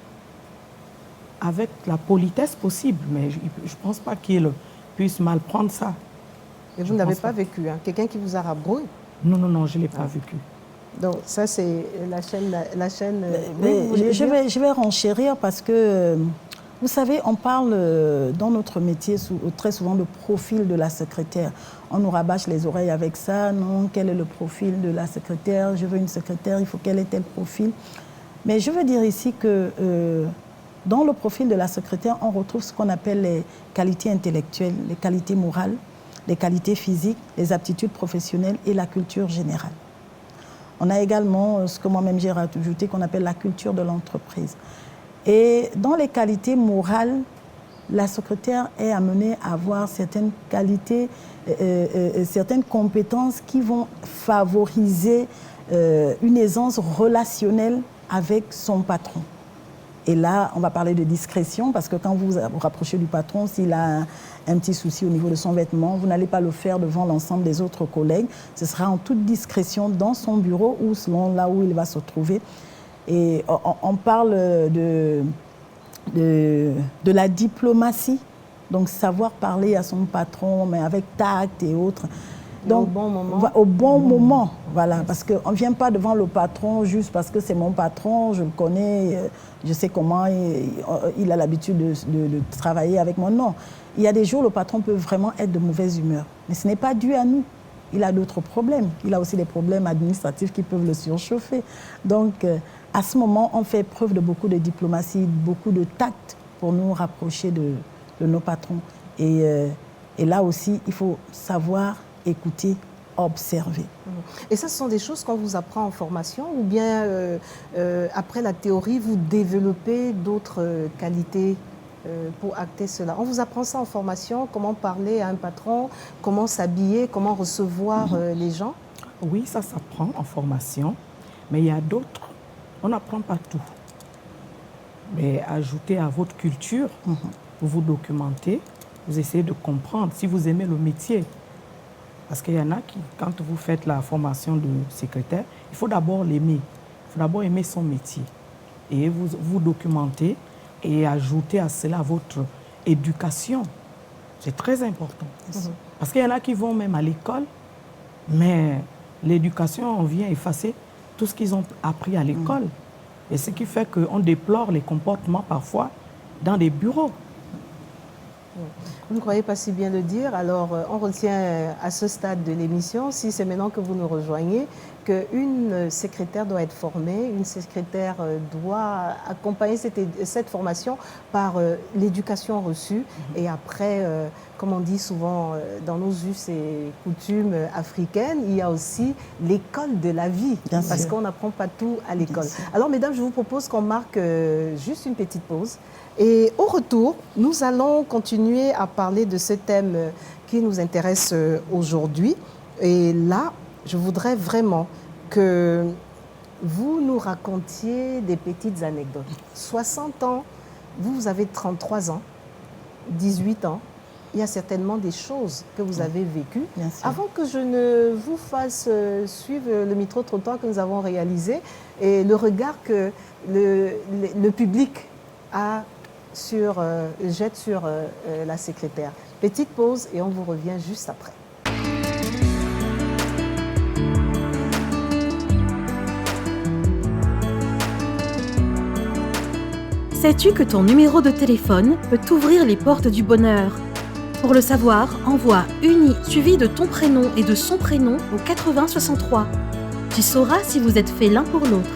avec la politesse possible, mais je ne pense pas qu'il puisse mal prendre ça. Et vous n'avez pas vécu, hein? Quelqu'un qui vous a rabroué? Non, je ne l'ai pas vécu. Donc ça, c'est la chaîne je vais renchérir parce que, vous savez, on parle dans notre métier très souvent de profil de la secrétaire. On nous rabâche les oreilles avec ça. Non, quel est le profil de la secrétaire? Je veux une secrétaire, il faut qu'elle ait tel profil. Mais je veux dire ici que dans le profil de la secrétaire, on retrouve ce qu'on appelle les qualités intellectuelles, les qualités morales, les qualités physiques, les aptitudes professionnelles et la culture générale. On a également ce que moi-même j'ai rajouté qu'on appelle la culture de l'entreprise. Et dans les qualités morales, la secrétaire est amenée à avoir certaines qualités, certaines compétences qui vont favoriser une aisance relationnelle avec son patron. Et là, on va parler de discrétion parce que quand vous vous rapprochez du patron, s'il a un petit souci au niveau de son vêtement, vous n'allez pas le faire devant l'ensemble des autres collègues. Ce sera en toute discrétion dans son bureau ou selon là où il va se trouver. Et on parle de la diplomatie, donc savoir parler à son patron, mais avec tact et autres. Donc, au bon moment, voilà, parce qu'on ne vient pas devant le patron juste parce que c'est mon patron, je le connais, je sais comment il a l'habitude de travailler avec moi. Non, il y a des jours où le patron peut vraiment être de mauvaise humeur, mais ce n'est pas dû à nous. Il a d'autres problèmes. Il a aussi des problèmes administratifs qui peuvent le surchauffer. Donc, à ce moment, on fait preuve de beaucoup de diplomatie, beaucoup de tact pour nous rapprocher de nos patrons. Et là aussi, il faut savoir écouter, observer. Et ça, ce sont des choses qu'on vous apprend en formation ou bien après la théorie, vous développez d'autres qualités pour acter cela? On vous apprend ça en formation, comment parler à un patron, comment s'habiller, comment recevoir les gens? Oui, ça s'apprend en formation, mais il y a d'autres, on n'apprend pas tout. Mais ajoutez à votre culture, vous vous documentez, vous essayez de comprendre si vous aimez le métier. Parce qu'il y en a qui, quand vous faites la formation de secrétaire, il faut d'abord l'aimer. Il faut d'abord aimer son métier. Et vous vous documentez et ajoutez à cela votre éducation. C'est très important. Parce qu'il y en a qui vont même à l'école, mais l'éducation, on vient effacer tout ce qu'ils ont appris à l'école. Et ce qui fait qu'on déplore les comportements parfois dans des bureaux. Vous ne croyez pas si bien le dire, alors on retient à ce stade de l'émission, si c'est maintenant que vous nous rejoignez, qu'une secrétaire doit être formée, une secrétaire doit accompagner cette formation par l'éducation reçue et après, comme on dit souvent dans nos us et coutumes africaines, il y a aussi l'école de la vie, parce qu'on n'apprend pas tout à l'école. Alors mesdames, je vous propose qu'on marque juste une petite pause. Et au retour, nous allons continuer à parler de ce thème qui nous intéresse aujourd'hui. Et là, je voudrais vraiment que vous nous racontiez des petites anecdotes. 60 ans, vous avez 33 ans, 18 ans. Il y a certainement des choses que vous avez vécues. Avant que je ne vous fasse suivre le micro-trottoir que nous avons réalisé et le regard que le public jette sur la secrétaire. Petite pause et on vous revient juste après. Sais-tu que ton numéro de téléphone peut t'ouvrir les portes du bonheur? Pour le savoir, envoie UNI suivi de ton prénom et de son prénom au 80 63. Tu sauras si vous êtes faits l'un pour l'autre.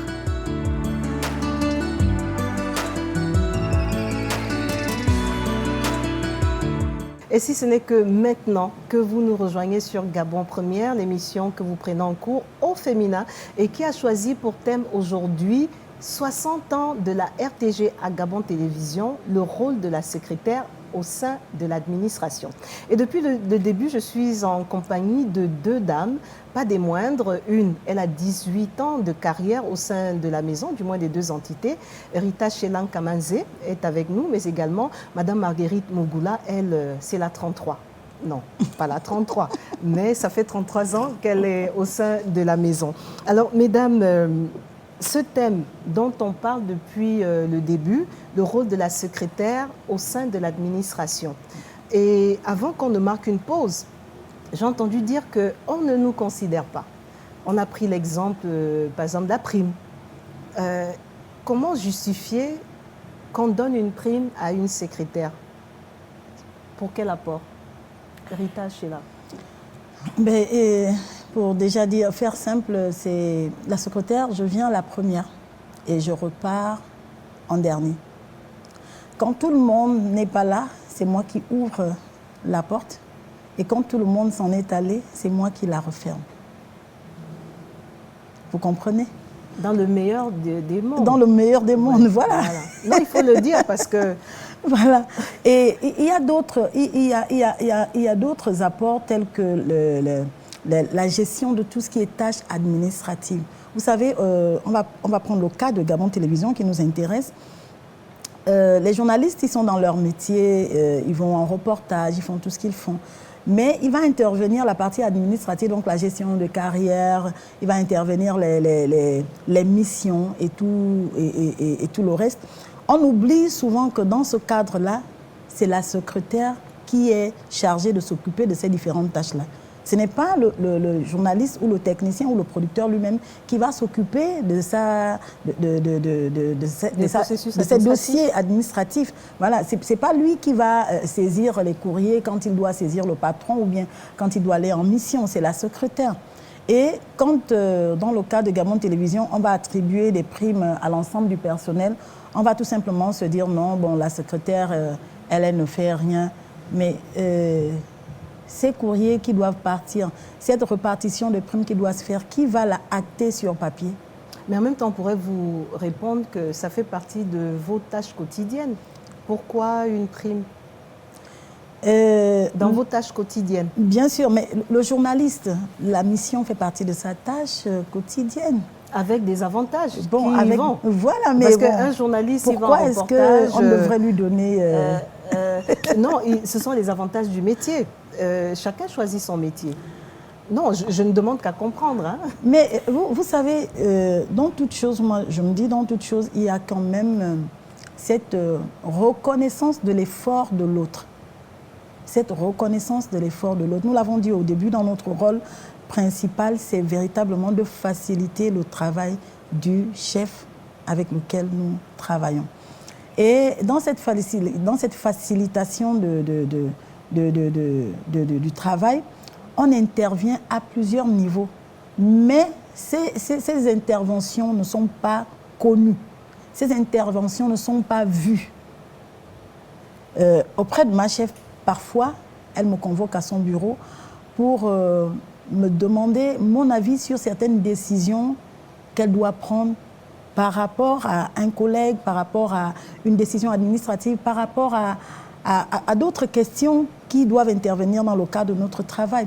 Et si ce n'est que maintenant que vous nous rejoignez sur Gabon Première, l'émission que vous prenez en cours au féminin et qui a choisi pour thème aujourd'hui 60 ans de la RTG à Gabon Télévision, le rôle de la secrétaire au sein de l'administration. Et depuis le début, je suis en compagnie de deux dames, pas des moindres. Une, elle a 18 ans de carrière au sein de la maison, du moins des deux entités. Rita Chelan Kamanze est avec nous, mais également Madame Marguerite Mougoula, elle, c'est la 33. Non, pas la 33, mais ça fait 33 ans qu'elle est au sein de la maison. Alors, mesdames, ce thème dont on parle depuis le début, le rôle de la secrétaire au sein de l'administration. Et avant qu'on ne marque une pause, j'ai entendu dire qu'on ne nous considère pas. On a pris l'exemple, par exemple, de la prime. Comment justifier qu'on donne une prime à une secrétaire? Pour quel apport? Rita Sheila. Pour déjà faire simple, c'est la secrétaire, je viens la première et je repars en dernier. Quand tout le monde n'est pas là, c'est moi qui ouvre la porte. Et quand tout le monde s'en est allé, c'est moi qui la referme. Vous comprenez? Dans le meilleur des mondes. Dans le meilleur des mondes, voilà. Non, il faut le dire parce que... Voilà. Et il y a d'autres apports tels que la gestion de tout ce qui est tâches administratives. Vous savez, on va prendre le cas de Gabon Télévision qui nous intéresse. Les journalistes, ils sont dans leur métier, ils vont en reportage, ils font tout ce qu'ils font. Mais il va intervenir la partie administrative, donc la gestion de carrière, il va intervenir les missions et tout le reste. On oublie souvent que dans ce cadre-là, c'est la secrétaire qui est chargée de s'occuper de ces différentes tâches-là. Ce n'est pas le journaliste ou le technicien ou le producteur lui-même qui va s'occuper de ces dossiers administratifs. Voilà, ce n'est pas lui qui va saisir les courriers quand il doit saisir le patron ou bien quand il doit aller en mission, c'est la secrétaire. Et quand, dans le cas de Gabon Télévision, on va attribuer des primes à l'ensemble du personnel, on va tout simplement se dire non, bon, la secrétaire elle ne fait rien. Mais ces courriers qui doivent partir, cette répartition de primes qui doit se faire, qui va la acter sur papier? Mais en même temps, on pourrait vous répondre que ça fait partie de vos tâches quotidiennes. Pourquoi une prime dans vos tâches quotidiennes? Bien sûr, mais le journaliste, la mission fait partie de sa tâche quotidienne. Avec des avantages Bon, qui y vont. Voilà, mais parce bon, qu'un journaliste, il va en pourquoi est-ce reportage... qu'on devrait lui donner... non, ce sont les avantages du métier. Chacun choisit son métier. Non, je ne demande qu'à comprendre. Hein. Mais vous savez, dans toute chose, moi, je me dis, dans toute chose, il y a quand même cette reconnaissance de l'effort de l'autre. Cette reconnaissance de l'effort de l'autre. Nous l'avons dit au début, dans notre rôle principal, c'est véritablement de faciliter le travail du chef avec lequel nous travaillons. Et dans cette facilitation du travail, on intervient à plusieurs niveaux. Mais ces interventions ne sont pas connues. Ces interventions ne sont pas vues. Auprès de ma chef, parfois, elle me convoque à son bureau pour me demander mon avis sur certaines décisions qu'elle doit prendre par rapport à un collègue, par rapport à une décision administrative, par rapport à d'autres questions qui doivent intervenir dans le cadre de notre travail.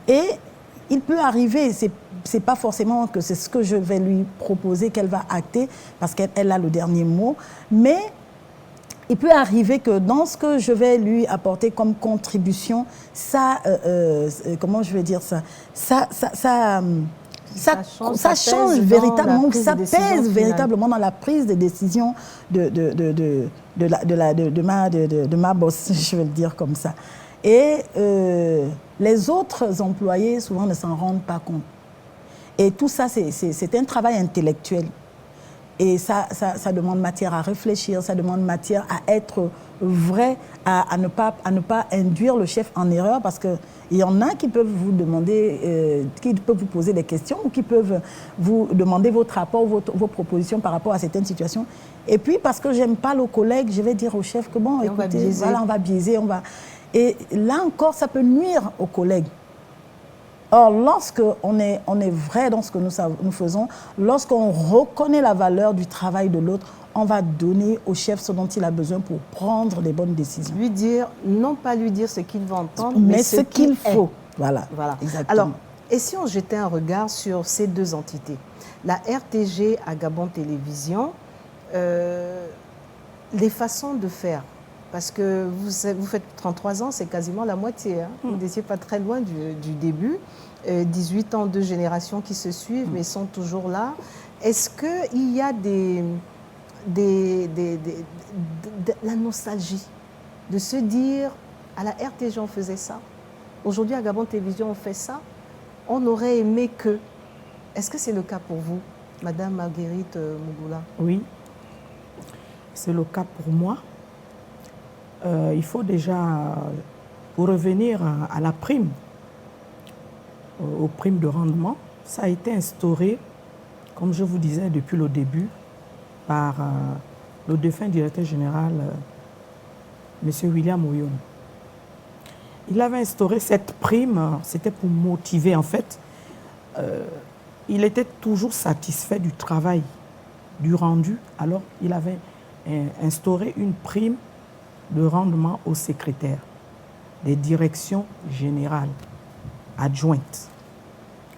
Et il peut arriver, c'est pas forcément que c'est ce que je vais lui proposer qu'elle va acter, parce qu'elle a le dernier mot, mais il peut arriver que dans ce que je vais lui apporter comme contribution, ça, comment je vais dire ça, ça change véritablement, ça pèse véritablement dans la prise de décision de ma boss, je vais le dire comme ça. Et les autres employés, souvent, ne s'en rendent pas compte. Et tout ça, c'est un travail intellectuel. Et ça demande matière à réfléchir, ça demande matière à être vrai, à ne pas induire le chef en erreur, parce qu'il y en a qui peuvent vous demander, qui peuvent vous poser des questions ou qui peuvent vous demander votre rapport, vos propositions par rapport à certaines situations. Et puis, parce que je n'aime pas le collègue, je vais dire au chef que bon, écoutez, voilà, on va biaiser, on va... Et là encore, ça peut nuire aux collègues. Or, lorsqu'on est vrai dans ce que nous faisons, lorsqu'on reconnaît la valeur du travail de l'autre, on va donner au chef ce dont il a besoin pour prendre les bonnes décisions. Lui dire, non pas lui dire ce qu'il va entendre, mais ce qu'il faut. Voilà. Exactement. Alors, et si on jetait un regard sur ces deux entités, la RTG à Gabon Télévision, les façons de faire, parce que vous faites 33 ans, c'est quasiment la moitié. Hein. Vous n'étiez pas très loin du début. 18 ans, 2 générations qui se suivent, mais sont toujours là. Est-ce qu'il y a la nostalgie de se dire, à la RTG, on faisait ça. Aujourd'hui, à Gabon Télévision, on fait ça. On aurait aimé que... Est-ce que c'est le cas pour vous, Madame Marguerite Mougoula? Oui, c'est le cas pour moi. Il faut déjà, pour revenir à la prime, aux primes de rendement, ça a été instauré, comme je vous disais depuis le début, par le défunt directeur général, M. William Oyon. Il avait instauré cette prime, c'était pour motiver en fait. Il était toujours satisfait du travail, du rendu, alors il avait instauré une prime de rendement aux secrétaires des directions générales adjointes.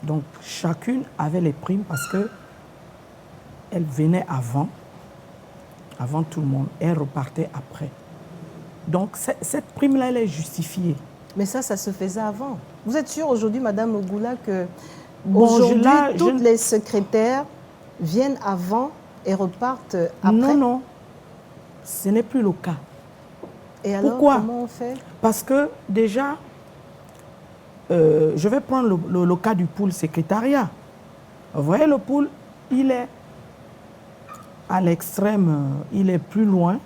Donc, chacune avait les primes parce qu'elle venait avant tout le monde, et elle repartait après. Donc, cette prime-là, elle est justifiée. Mais ça se faisait avant. Vous êtes sûre aujourd'hui, Madame Mougoula, que aujourd'hui, toutes les secrétaires viennent avant et repartent après? Non, ce n'est plus le cas. Et alors, pourquoi? Comment on fait? Parce que déjà, je vais prendre le cas du pôle secrétariat. Vous voyez, le pôle, il est à l'extrême, il est plus loin,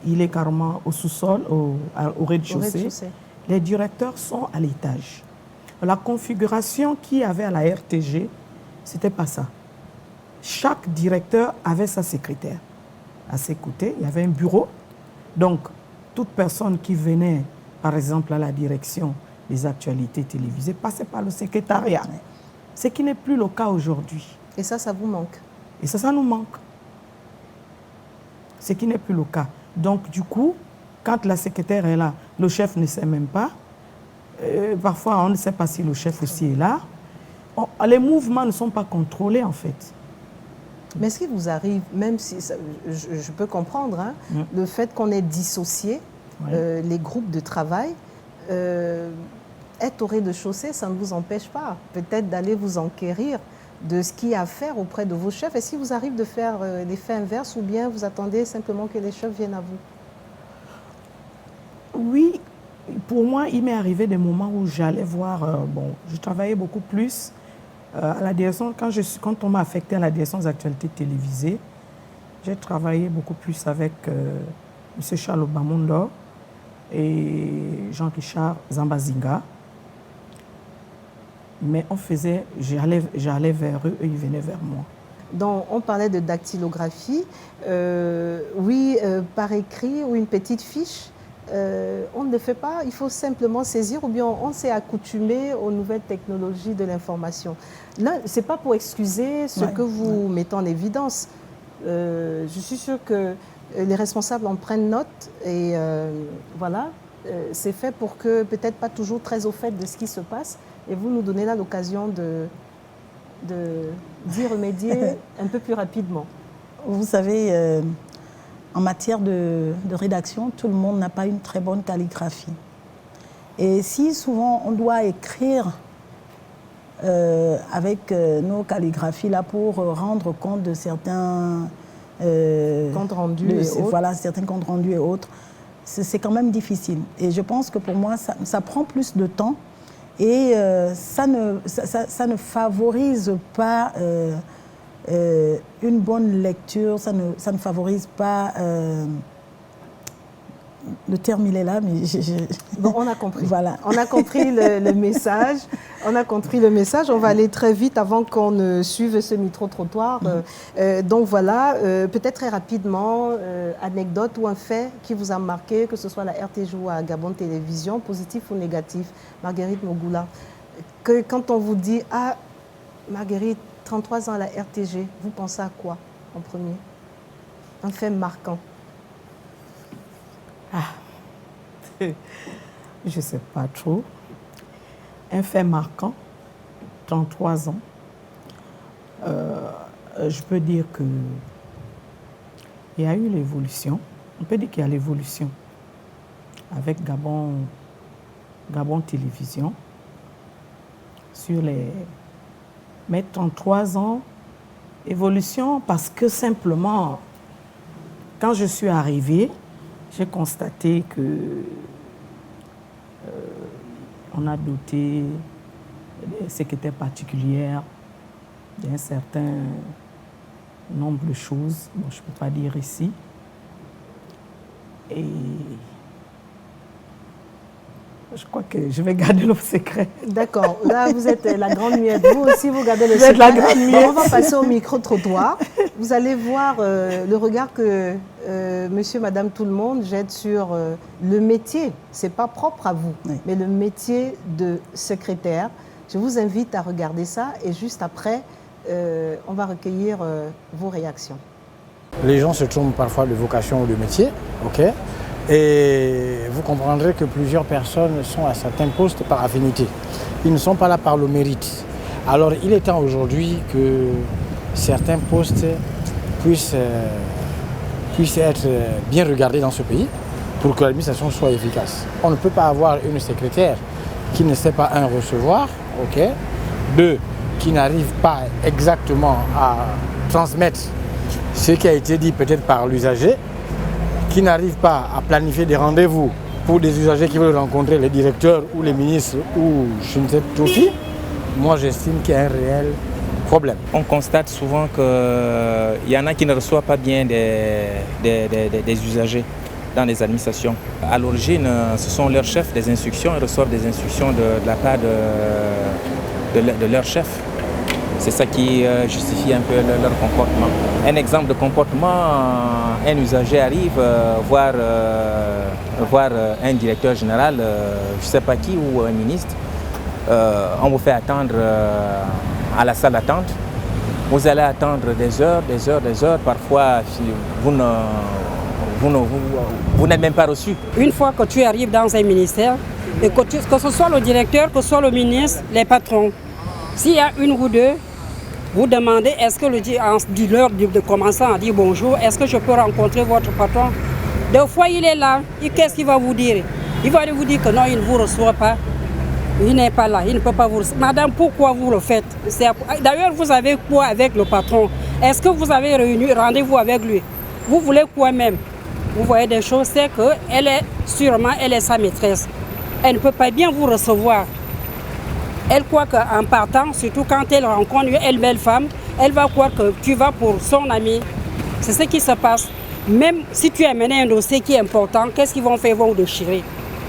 il est carrément au sous-sol, au rez-de-chaussée. Les directeurs sont à l'étage. La configuration qu'il y avait à la RTG, ce n'était pas ça. Chaque directeur avait sa secrétaire. À ses côtés, il y avait un bureau. Donc, toute personne qui venait, par exemple, à la direction des actualités télévisées, passait par le secrétariat. Ce qui n'est plus le cas aujourd'hui. Et ça vous manque? Et ça nous manque. Ce qui n'est plus le cas. Donc, du coup, quand la secrétaire est là, le chef ne sait même pas. Parfois, on ne sait pas si le chef aussi est là. Les mouvements ne sont pas contrôlés, en fait. Mais est-ce qu'il vous arrive, même si je peux comprendre, hein, le fait qu'on ait dissocié les groupes de travail, être au rez-de-chaussée, ça ne vous empêche pas peut-être d'aller vous enquérir de ce qu'il y a à faire auprès de vos chefs. Est-ce qu'il vous arrive de faire l'effet inverse ou bien vous attendez simplement que les chefs viennent à vous? Oui, pour moi, il m'est arrivé des moments où j'allais voir, je travaillais beaucoup plus à la direction. Quand on m'a affecté à la direction des actualités télévisées, j'ai travaillé beaucoup plus avec M. Charles Bamundo et Jean-Richard Zambazinga. Mais j'allais vers eux et ils venaient vers moi. Donc, on parlait de dactylographie. Par écrit ou une petite fiche, on ne le fait pas. Il faut simplement saisir ou bien on s'est accoutumé aux nouvelles technologies de l'information. Là, ce n'est pas pour excuser ce que vous mettez en évidence. Je suis sûre que les responsables en prennent note et voilà. C'est fait pour que, peut-être pas toujours très au fait de ce qui se passe, et vous nous donnez là l'occasion d'y remédier un peu plus rapidement. Vous savez, en matière de rédaction, tout le monde n'a pas une très bonne calligraphie. Et si souvent on doit écrire avec nos calligraphies là pour rendre compte de certains comptes rendus certains comptes rendus et autres, c'est quand même difficile. Et je pense que pour moi, ça prend plus de temps et ça ne favorise pas une bonne lecture, ça ne favorise pas... le terme, il est là, mais... Bon, on a compris. Voilà. On a compris le message. On a compris le message. On va aller très vite avant qu'on ne suive ce micro-trottoir. Donc voilà, peut-être très rapidement, anecdote ou un fait qui vous a marqué, que ce soit la RTG ou à Gabon Télévision, positif ou négatif. Marguerite Mogula, quand on vous dit « Ah, Marguerite, 33 ans à la RTG », vous pensez à quoi en premier? Un fait marquant. Je ne sais pas trop. Un fait marquant, 33 ans. Je peux dire qu'il y a eu l'évolution. On peut dire qu'il y a l'évolution avec Gabon Télévision. Mais 33 ans, évolution parce que simplement, quand je suis arrivée, j'ai constaté que on a doté des secrétaires particulières d'un certain nombre de choses, bon, je ne peux pas dire ici. Et je crois que je vais garder le secret. D'accord. Là, vous êtes la grande muette. Vous aussi, vous gardez le secret. Vous êtes la grande muette. Bon, on va passer au micro-trottoir. Vous allez voir le regard que monsieur, madame, tout le monde jette sur le métier. Ce n'est pas propre à vous, mais le métier de secrétaire. Je vous invite à regarder ça et juste après, on va recueillir vos réactions. Les gens se trompent parfois de vocation ou de métier, ok? Et vous comprendrez que plusieurs personnes sont à certains postes par affinité. Ils ne sont pas là par le mérite. Alors il est temps aujourd'hui que certains postes puissent être bien regardés dans ce pays pour que l'administration soit efficace. On ne peut pas avoir une secrétaire qui ne sait pas, un, recevoir, ok, deux, qui n'arrive pas exactement à transmettre ce qui a été dit peut-être par l'usager, qui n'arrive pas à planifier des rendez-vous pour des usagers qui veulent rencontrer les directeurs ou les ministres ou je ne sais trop qui, moi j'estime qu'il y a un réel problème. On constate souvent qu'il y en a qui ne reçoivent pas bien des usagers dans les administrations. À l'origine, ce sont leurs chefs des instructions, ils reçoivent des instructions de la part de leur chef. C'est ça qui justifie un peu leur comportement. Un exemple de comportement, un usager arrive voir un directeur général, je ne sais pas qui, ou un ministre. On vous fait attendre à la salle d'attente. Vous allez attendre des heures. Parfois, vous n'êtes même pas reçu. Une fois que tu arrives dans un ministère, et que ce soit le directeur, que ce soit le ministre, les patrons, s'il y a une ou deux, vous demandez est-ce que l'heure de commençant à dire bonjour, est-ce que je peux rencontrer votre patron? Des fois, il est là. Qu'est-ce qu'il va vous dire? Il va vous dire que non, il ne vous reçoit pas. Il n'est pas là, il ne peut pas vous recevoir. Madame, pourquoi vous le faites? D'ailleurs, vous avez quoi avec le patron? Est-ce que vous avez réuni rendez-vous avec lui? Vous voulez quoi même? Vous voyez des choses, c'est qu'elle est sa maîtresse. Elle ne peut pas bien vous recevoir. Elle croit qu'en partant, surtout quand elle rencontre une belle femme, elle va croire que tu vas pour son ami. C'est ce qui se passe. Même si tu as mené un dossier qui est important, qu'est-ce qu'ils vont faire? Ils vont vous déchirer.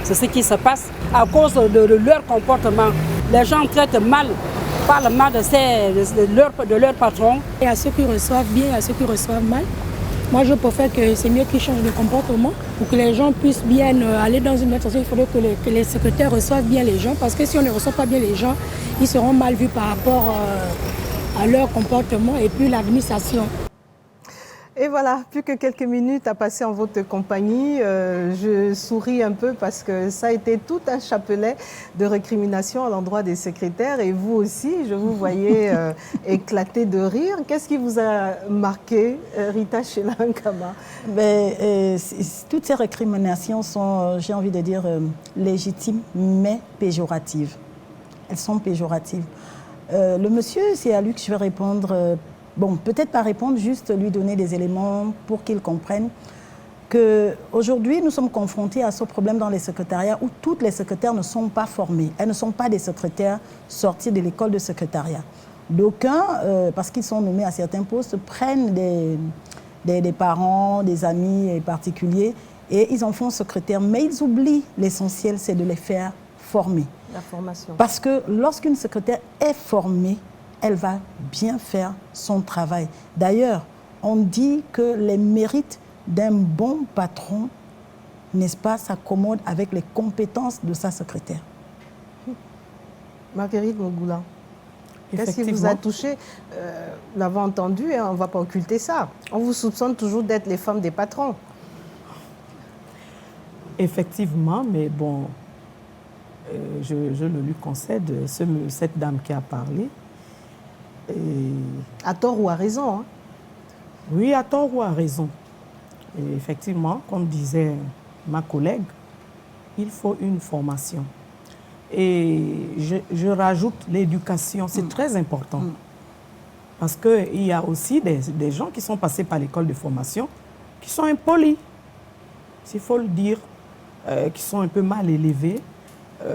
C'est ce qui se passe à cause de leur comportement. Les gens traitent mal, parlent mal de leur patron. Et à ceux qui reçoivent bien et à ceux qui reçoivent mal, moi je préfère que c'est mieux qu'ils changent de comportement pour que les gens puissent bien aller dans une autre. Il faudrait que les secrétaires reçoivent bien les gens, parce que si on ne reçoit pas bien les gens, ils seront mal vus par rapport à leur comportement et puis l'administration. Et voilà, plus que quelques minutes à passer en votre compagnie. Je souris un peu parce que ça a été tout un chapelet de récriminations à l'endroit des secrétaires. Et vous aussi, je vous voyais éclater de rire. Qu'est-ce qui vous a marqué, Rita Chelankama? Toutes ces récriminations sont, j'ai envie de dire, légitimes, mais péjoratives. Elles sont péjoratives. Le monsieur, c'est à lui que je vais répondre. Bon, peut-être pas répondre, juste lui donner des éléments pour qu'il comprenne qu'aujourd'hui, nous sommes confrontés à ce problème dans les secrétariats où toutes les secrétaires ne sont pas formées. Elles ne sont pas des secrétaires sortis de l'école de secrétariat. D'aucuns, parce qu'ils sont nommés à certains postes, prennent des parents, des amis particuliers et ils en font secrétaire. Mais ils oublient l'essentiel, c'est de les faire former. La formation. Parce que lorsqu'une secrétaire est formée, elle va bien faire son travail. D'ailleurs, on dit que les mérites d'un bon patron, n'est-ce pas, s'accommodent avec les compétences de sa secrétaire. Marguerite Mogoula, qu'est-ce qui vous a touché? Vous l'avez entendu, hein, on ne va pas occulter ça. On vous soupçonne toujours d'être les femmes des patrons. Effectivement, mais bon, je le lui concède, cette dame qui a parlé. Et... À tort ou à raison, hein? Oui, à tort ou à raison. Et effectivement, comme disait ma collègue, il faut une formation. Et je rajoute l'éducation, c'est très important. Parce qu'il y a aussi des gens qui sont passés par l'école de formation, qui sont impolis, s'il faut le dire, qui sont un peu mal élevés.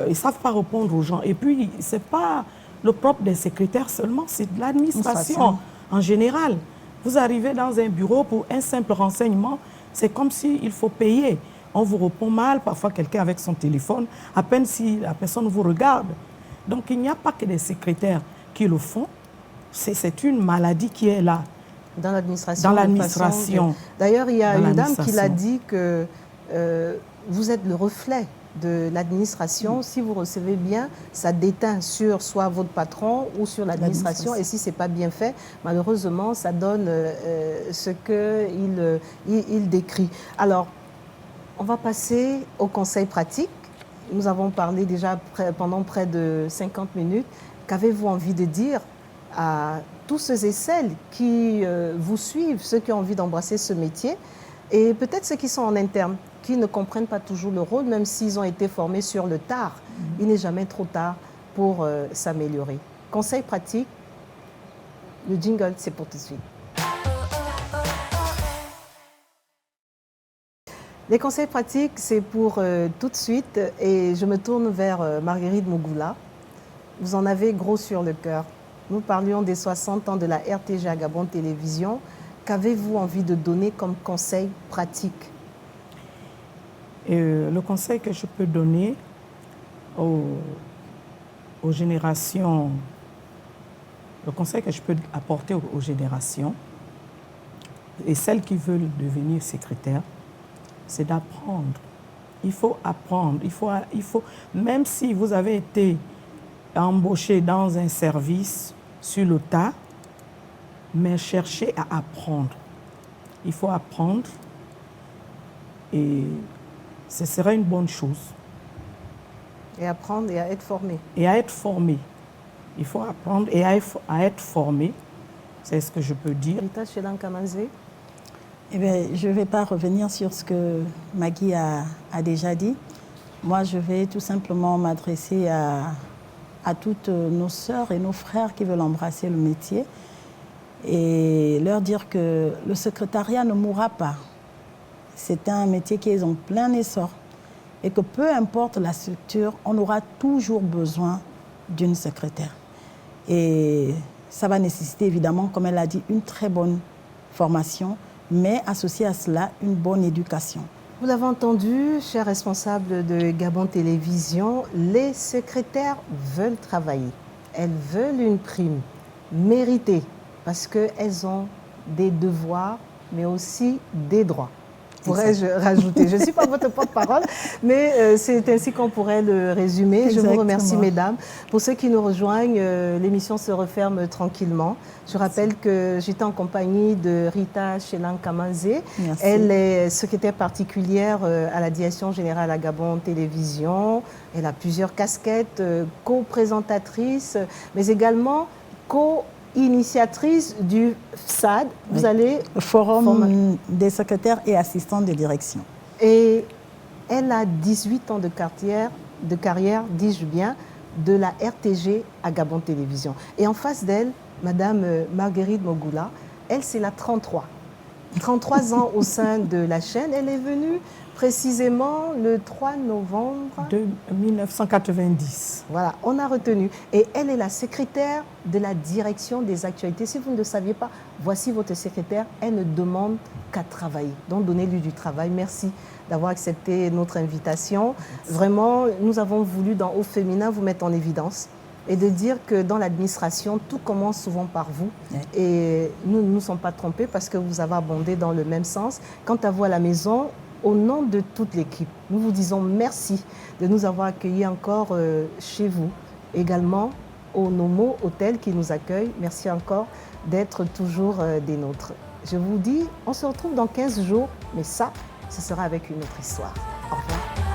Ils ne savent pas répondre aux gens. Et puis, ce n'est pas le propre des secrétaires seulement, c'est de l'administration en général. Vous arrivez dans un bureau pour un simple renseignement, c'est comme s'il faut payer. On vous répond mal, parfois quelqu'un avec son téléphone, à peine si la personne vous regarde. Donc il n'y a pas que des secrétaires qui le font, c'est une maladie qui est là. Dans l'administration. Dans l'administration. D'ailleurs, il y a une dame qui l'a dit que vous êtes le reflet de l'administration. Si vous recevez bien, ça déteint sur soit votre patron ou sur l'administration. Et si ce n'est pas bien fait, malheureusement, ça donne ce qu'il décrit. Alors, on va passer au conseil pratique. Nous avons parlé déjà pendant près de 50 minutes. Qu'avez-vous envie de dire à tous ceux et celles qui vous suivent, ceux qui ont envie d'embrasser ce métier, et peut-être ceux qui sont en interne, qui ne comprennent pas toujours le rôle, même s'ils ont été formés sur le tard. Il n'est jamais trop tard pour s'améliorer. Conseil pratique, le jingle, c'est pour tout de suite. Les conseils pratiques, c'est pour tout de suite. Et je me tourne vers Marguerite Mogoula. Vous en avez gros sur le cœur. Nous parlions des 60 ans de la RTG à Gabon Télévision. Qu'avez-vous envie de donner comme conseil pratique? Le conseil que je peux donner aux générations Le conseil que je peux apporter aux générations et celles qui veulent devenir secrétaires, c'est d'apprendre. Il faut apprendre. Il faut, même si vous avez été embauché dans un service sur le tas, mais cherchez à apprendre. Il faut apprendre et ce serait une bonne chose. Et apprendre et à être formé. Et à être formé. Il faut apprendre et à être formé. C'est ce que je peux dire. Rita Shelan-Kamazé. Eh bien, je ne vais pas revenir sur ce que Maggie a déjà dit. Moi, je vais tout simplement m'adresser à toutes nos sœurs et nos frères qui veulent embrasser le métier et leur dire que le secrétariat ne mourra pas. C'est un métier qui est en plein essor et que peu importe la structure, on aura toujours besoin d'une secrétaire. Et ça va nécessiter évidemment, comme elle a dit, une très bonne formation, mais associé à cela, une bonne éducation. Vous l'avez entendu, chers responsables de Gabon Télévision, les secrétaires veulent travailler. Elles veulent une prime méritée parce qu'elles ont des devoirs, mais aussi des droits. Pourrais-je rajouter? Je ne suis pas votre porte-parole, mais c'est ainsi qu'on pourrait le résumer. Exactement. Je vous remercie, mesdames. Pour ceux qui nous rejoignent, l'émission se referme tranquillement. Je rappelle que j'étais en compagnie de Rita Shelan-Kamazé. Elle est secrétaire particulière à la direction générale à Gabon Télévision. Elle a plusieurs casquettes, co-présentatrice, mais également initiatrice du FSAD, vous allez... Forum des secrétaires et assistants de direction. Et elle a 18 ans de carrière, dis-je bien, de la RTG à Gabon Télévision. Et en face d'elle, Madame Marguerite Mogula, elle c'est la 33. 33 ans au sein de la chaîne. Elle est venue précisément le 3 novembre... de 1990. Voilà, on a retenu. Et elle est la secrétaire de la direction des actualités. Si vous ne le saviez pas, voici votre secrétaire. Elle ne demande qu'à travailler. Donc, donnez-lui du travail. Merci d'avoir accepté notre invitation. Vraiment, nous avons voulu, dans Au Féminin, vous mettre en évidence et de dire que dans l'administration, tout commence souvent par vous. Et nous ne nous sommes pas trompés parce que vous avez abondé dans le même sens. Quant à vous à la maison, au nom de toute l'équipe, nous vous disons merci de nous avoir accueillis encore chez vous. Également au Nomo Hôtel qui nous accueille. Merci encore d'être toujours des nôtres. Je vous dis, on se retrouve dans 15 jours, mais ça, ce sera avec une autre histoire. Au revoir.